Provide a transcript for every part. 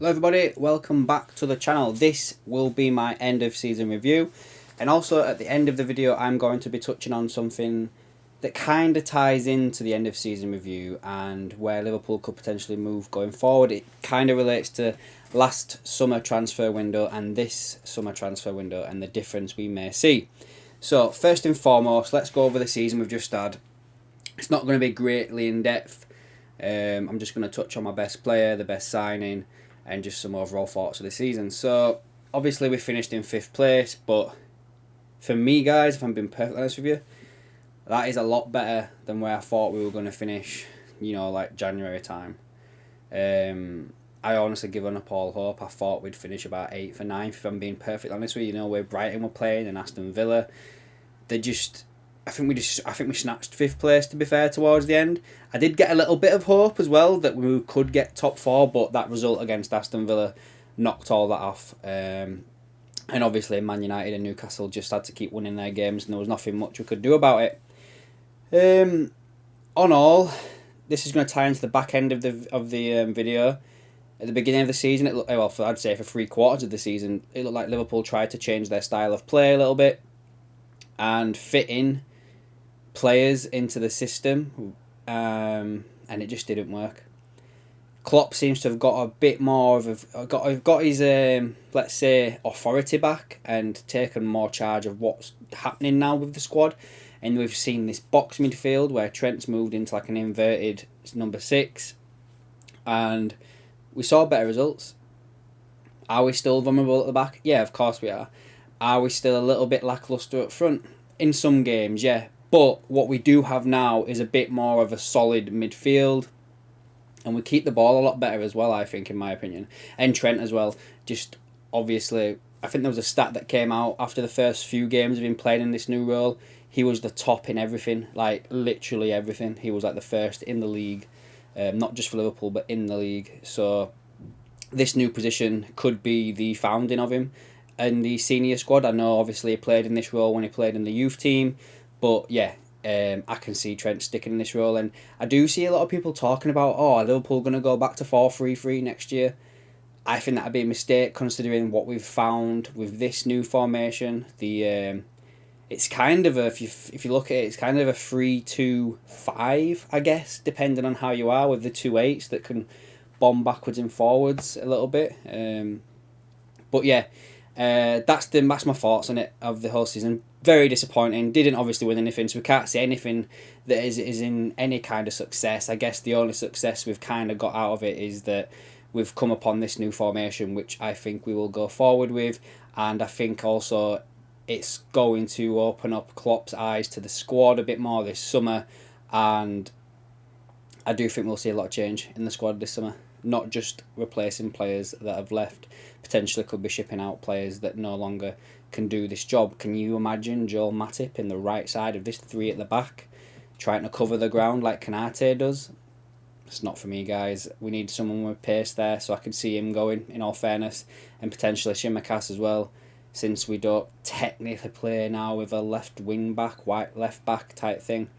Hello everybody, welcome back to the channel. This will be my end of season review, and also at the end of the video I'm going to be touching on something that kind of ties into the end of season review and where Liverpool could potentially move going forward. It kind of relates to last summer transfer window and this summer transfer window and the difference we may see. So first and foremost, let's go over the season we've just had. It's not going to be greatly in depth. I'm just going to touch on my best player, the best signing, and just some overall thoughts of the season. So obviously we finished in 5th place, but for me, guys, if I'm being perfectly honest with you, that is a lot better than where I thought we were going to finish, like January time. I honestly given up all hope. I thought we'd finish about 8th or 9th, if I'm being perfectly honest with you. Where Brighton were playing and Aston Villa, I think we snatched 5th place, to be fair, towards the end. I did get a little bit of hope as well that we could get top 4, but that result against Aston Villa knocked all that off. And obviously Man United and Newcastle just had to keep winning their games, and there was nothing much we could do about it. On all, this is going to tie into the back end of the video. At the beginning of the season, it looked, I'd say for 3/4 of the season, it looked like Liverpool tried to change their style of play a little bit and fit in players into the system, and it just didn't work. Klopp seems to have got a bit more of got his let's say authority back and taken more charge of what's happening now with the squad. And we've seen this box midfield where Trent's moved into like an inverted number 6, and we saw better results. Are we still vulnerable at the back? Yeah, of course we are. Are we still a little bit lacklustre up front? In some games, yeah. But what we do have now is a bit more of a solid midfield, and we keep the ball a lot better as well, I think, in my opinion. And Trent as well. Just obviously, I think there was a stat that came out after the first few games of him playing in this new role. He was the top in everything, like literally everything. He was like the first in the league, not just for Liverpool, but in the league. So this new position could be the founding of him in the senior squad. I know obviously he played in this role when he played in the youth team, but yeah, I can see Trent sticking in this role. And I do see a lot of people talking about, are Liverpool going to go back to 4-3-3 next year? I think that would be a mistake considering what we've found with this new formation. It's kind of if you look at it, it's kind of a 3-2-5, I guess, depending on how you are, with the 2 8s that can bomb backwards and forwards a little bit. But yeah, that's my thoughts on it of the whole season. Very disappointing. Didn't obviously win anything, so we can't say anything that is in any kind of success. I guess the only success we've kind of got out of it is that we've come upon this new formation, which I think we will go forward with, and I think also it's going to open up Klopp's eyes to the squad a bit more this summer, and I do think we'll see a lot of change in the squad this summer. Not just replacing players that have left, potentially could be shipping out players that no longer can do this job. Can you imagine Joel Matip in the right side of this 3 at the back, trying to cover the ground like Canate does? It's not for me, guys. We need someone with pace there, so I could see him going, in all fairness, and potentially Shimaka's as well, since we don't technically play now with a left wing back, white left back type thing.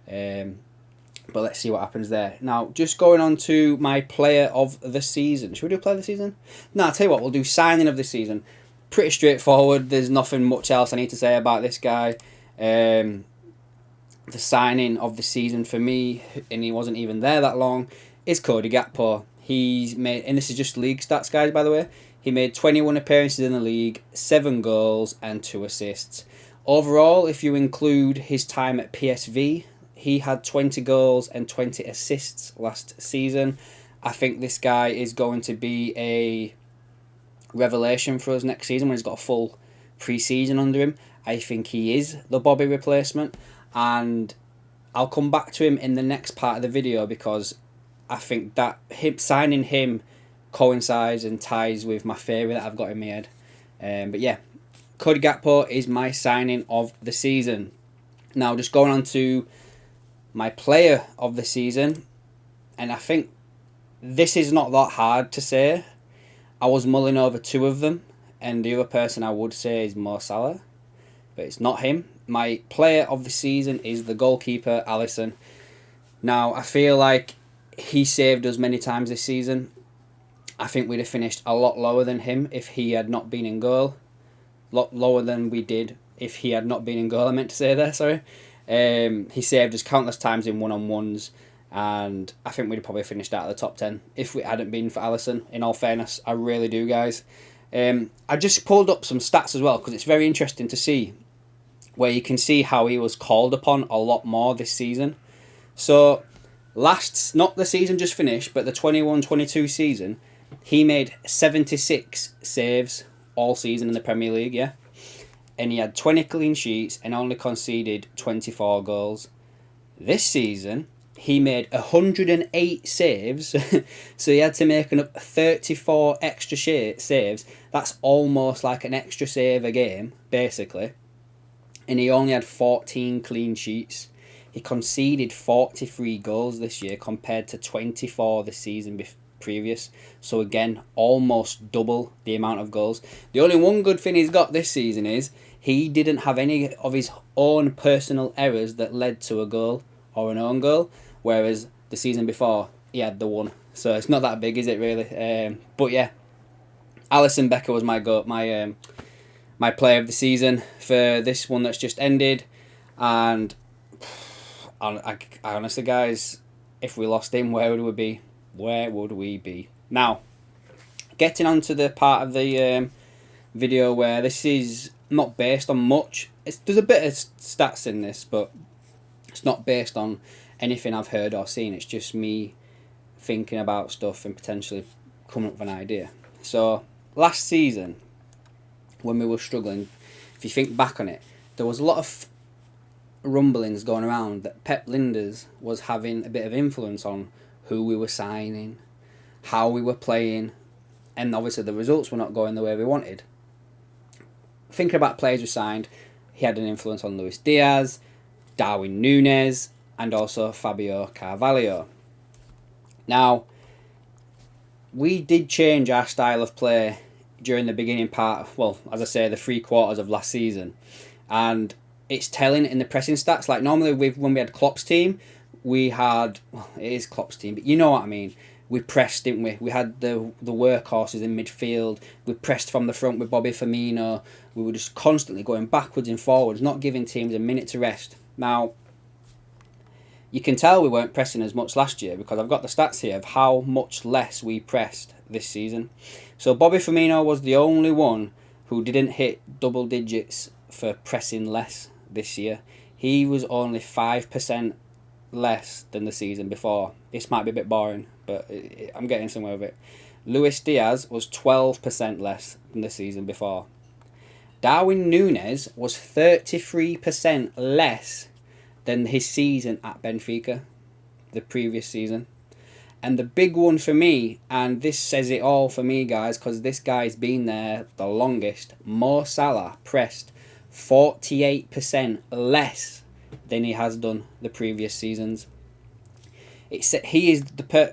But let's see what happens there. Now, just going on to my player of the season. Should we do player of the season? No, I'll tell you what, we'll do signing of the season. Pretty straightforward. There's nothing much else I need to say about this guy. The signing of the season for me, and he wasn't even there that long, is Cody Gakpo. He's made, and this is just league stats, guys, by the way. He made 21 appearances in the league, 7 goals and 2 assists. Overall, if you include his time at PSV, he had 20 goals and 20 assists last season. I think this guy is going to be a revelation for us next season when he's got a full pre-season under him. I think he is the Bobby replacement, and I'll come back to him in the next part of the video because I think that signing him coincides and ties with my favourite that I've got in my head. But yeah, Cody Gakpo is my signing of the season. Now, just going on to my player of the season, and I think this is not that hard to say. I was mulling over 2 of them, and the other person I would say is Mo Salah, but it's not him. My player of the season is the goalkeeper, Alisson. Now, I feel like he saved us many times this season. I think we'd have finished a lot lower than him if he had not been in goal. A lot lower than we did if he had not been in goal, I meant to say there, sorry. He saved us countless times in one-on-ones, and I think we'd have probably finished out of the top 10 if it hadn't been for Alisson, in all fairness. I really do, guys. I just pulled up some stats as well, because it's very interesting to see where you can see how he was called upon a lot more this season. So, not the season just finished, but the 21-22 season, he made 76 saves all season in the Premier League, yeah? And he had 20 clean sheets and only conceded 24 goals. This season, he made 108 saves, so he had to make 34 extra saves. That's almost like an extra save a game, basically. And he only had 14 clean sheets. He conceded 43 goals this year compared to 24 the season previous. So again, almost double the amount of goals. The only one good thing he's got this season is he didn't have any of his own personal errors that led to a goal or an own goal, whereas the season before he had the one. So it's not that big, is it really? But yeah, Alisson Becker was my player of the season for this one that's just ended, and I honestly, guys, if we lost him, where would we be? Where would we be? Now, getting on to the part of the video where this is not based on much. There's a bit of stats in this, but it's not based on anything I've heard or seen. It's just me thinking about stuff and potentially coming up with an idea. So, last season, when we were struggling, if you think back on it, there was a lot of rumblings going around that Pep Lijnders was having a bit of influence on who we were signing, how we were playing, and obviously the results were not going the way we wanted. Thinking about players we signed, he had an influence on Luis Diaz, Darwin Núñez, and also Fabio Carvalho. Now, we did change our style of play during the beginning part, well, as I say, the 3/4 of last season. And it's telling in the pressing stats. Like normally when we had Klopp's team, we had, well, it is Klopp's team, but you know what I mean. We pressed, didn't we? We had the workhorses in midfield. We pressed from the front with Bobby Firmino. We were just constantly going backwards and forwards, not giving teams a minute to rest. Now, you can tell we weren't pressing as much last year because I've got the stats here of how much less we pressed this season. So Bobby Firmino was the only one who didn't hit double digits for pressing less this year. He was only 5% less than the season before. This might be a bit boring, but I'm getting somewhere with it. Luis Diaz was 12% less than the season before. Darwin Núñez was 33% less than his season at Benfica, the previous season. And the big one for me, and this says it all for me, guys, because this guy's been there the longest, Mo Salah pressed 48% less than he has done the previous seasons. He is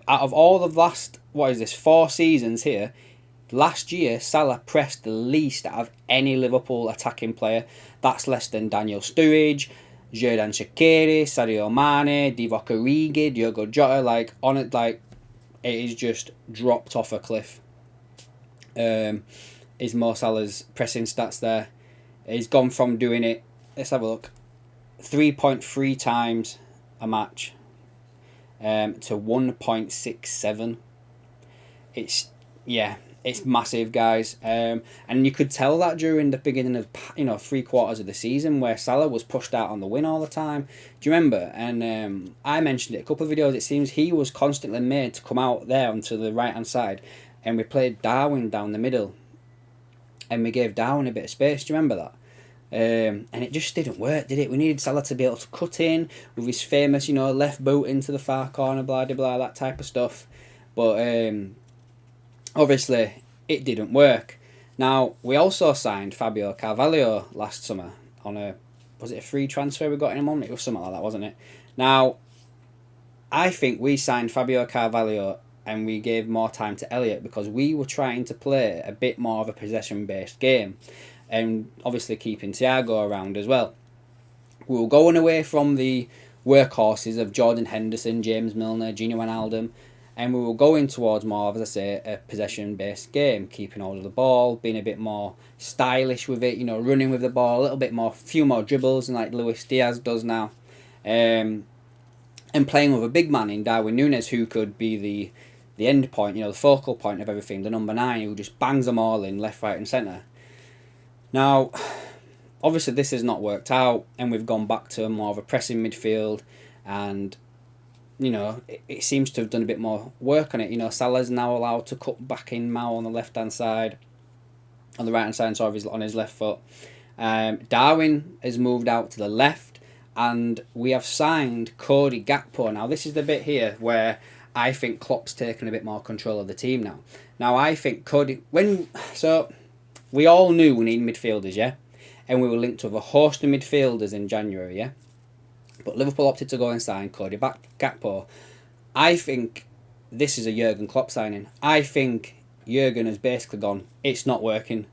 out of all the last, 4 seasons here, last year Salah pressed the least out of any Liverpool attacking player. That's less than Daniel Sturridge, Xherdan Shaqiri, Sadio Mane, Divock Origi, Diogo Jota. It is just dropped off a cliff. Is Mo Salah's pressing stats there? He's gone from doing it, let's have a look, 3.3 times a match to 1.67. It's massive, guys. And you could tell that during the beginning of 3/4 of the season where Salah was pushed out on the wing all the time. Do you remember? And I mentioned it a couple of videos. It seems he was constantly made to come out there onto the right hand side, and we played Darwin down the middle, and we gave Darwin a bit of space. Do you remember that? And it just didn't work, did it? We needed Salah to be able to cut in with his famous, left boot into the far corner, blah, blah, blah, that type of stuff. But obviously, it didn't work. Now, we also signed Fabio Carvalho last summer on was it a free transfer we got him on? It was something like that, wasn't it? Now, I think we signed Fabio Carvalho and we gave more time to Elliott because we were trying to play a bit more of a possession-based game. And obviously keeping Thiago around as well. We were going away from the workhorses of Jordan Henderson, James Milner, Gino Wijnaldum, and we were going towards more of, as I say, a possession-based game, keeping hold of the ball, being a bit more stylish with it, running with the ball a little bit more, few more dribbles, and like Luis Diaz does now, and playing with a big man in Darwin Núñez who could be the end point, the focal point of everything, the number 9 who just bangs them all in left, right, and centre. Now, obviously, this has not worked out, and we've gone back to more of a pressing midfield, and it seems to have done a bit more work on it. Salah's now allowed to cut back in Mao on the left-hand side, on the right-hand side, sorry, on his left foot. Darwin has moved out to the left, and we have signed Cody Gakpo. Now, this is the bit here where I think Klopp's taken a bit more control of the team now. Now, I think we all knew we need midfielders, yeah? And we were linked with a host of midfielders in January, yeah? But Liverpool opted to go and sign Cody Gakpo. I think this is a Jurgen Klopp signing. I think Jurgen has basically gone, it's not working.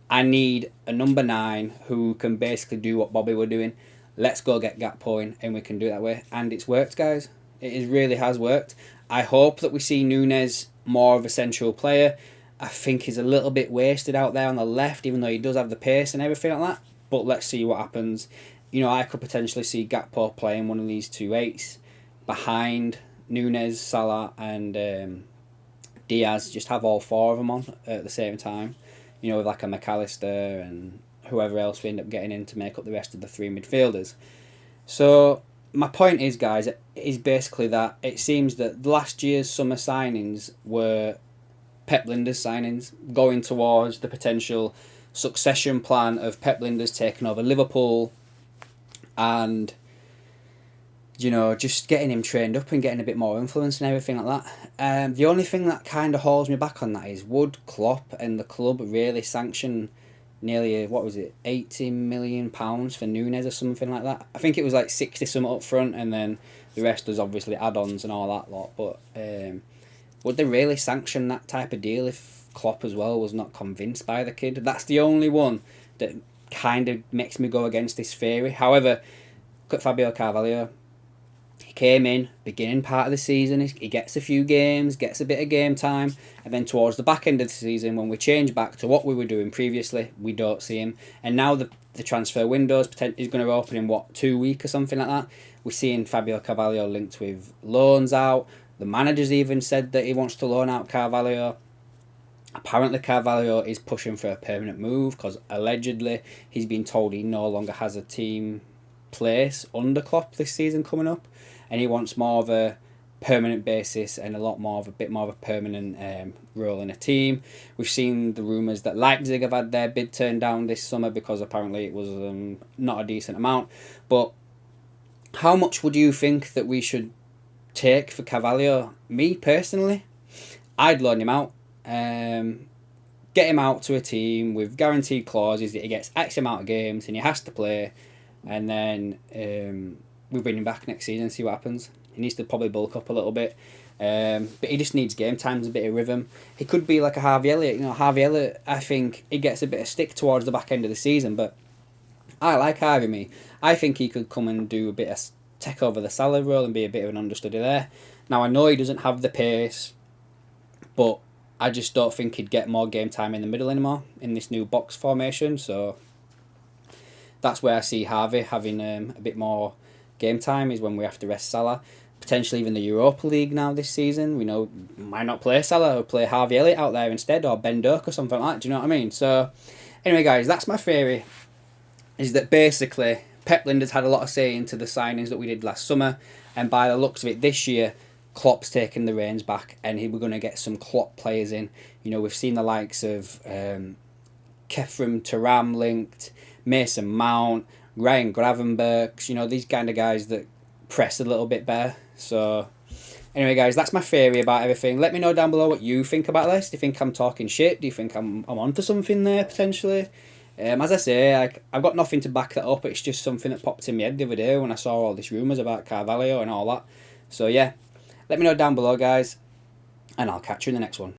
I need a number 9 who can basically do what Bobby were doing. Let's go get Gakpo in, and we can do it that way. And it's worked, guys. It really has worked. I hope that we see Núñez more of a central player. I think he's a little bit wasted out there on the left, even though he does have the pace and everything like that. But let's see what happens. I could potentially see Gakpo playing one of these 2-8s behind Núñez, Salah, and Diaz. Just have all 4 of them on at the same time. With like a McAllister and whoever else we end up getting in to make up the rest of the 3 midfielders. So my point is, guys, is basically that it seems that last year's summer signings were Pep Lijnders signings, going towards the potential succession plan of Pep Lijnders taking over Liverpool, and just getting him trained up and getting a bit more influence and everything like that. The only thing that kind of holds me back on that is, would Klopp and the club really sanction nearly, £80 million for Núñez or something like that? I think it was like 60 something up front, and then the rest was obviously add-ons and all that lot. But would they really sanction that type of deal if Klopp as well was not convinced by the kid? That's the only one that kind of makes me go against this theory. However, look at Fabio Carvalho. He came in, beginning part of the season, he gets a few games, gets a bit of game time, and then towards the back end of the season, when we change back to what we were doing previously, we don't see him. And now the transfer window is going to open in, 2 weeks or something like that? We're seeing Fabio Carvalho linked with loans out. The manager's even said that he wants to loan out Carvalho. Apparently Carvalho is pushing for a permanent move, because allegedly he's been told he no longer has a team place under Klopp this season coming up, and he wants more of a permanent basis and a bit more of a permanent role in a team. We've seen the rumours that Leipzig have had their bid turned down this summer because apparently it was not a decent amount. But how much would you think that we should take for Carvalho? Me personally, I'd loan him out. Get him out to a team with guaranteed clauses that he gets X amount of games and he has to play, and then we bring him back next season and see what happens. He needs to probably bulk up a little bit, but he just needs game times, a bit of rhythm. He could be like a Harvey Elliott. Harvey Elliott, I think he gets a bit of stick towards the back end of the season, but I like Harvey. I think he could come and do a bit of take over the Salah role and be a bit of an understudy there. Now I know he doesn't have the pace, but I just don't think he'd get more game time in the middle anymore in this new box formation. So that's where I see Harvey having a bit more game time, is when we have to rest Salah. Potentially even the Europa League now this season. We know might not play Salah, or play Harvey Elliott out there instead, or Ben Doak or something like that. Do you know what I mean? So anyway, guys, that's my theory, is that basically Pep Lijnders had a lot of say into the signings that we did last summer, and by the looks of it this year, Klopp's taking the reins back, and we're going to get some Klopp players in. We've seen the likes of Kefram Thuram linked, Mason Mount, Ryan Gravenberch, these kind of guys that press a little bit better. So anyway, guys, that's my theory about everything. Let me know down below what you think about this. Do you think I'm talking shit? Do you think I'm onto something there potentially? As I say, I've got nothing to back that up. It's just something that popped in my head the other day when I saw all these rumours about Carvalho and all that. So yeah, let me know down below, guys, and I'll catch you in the next one.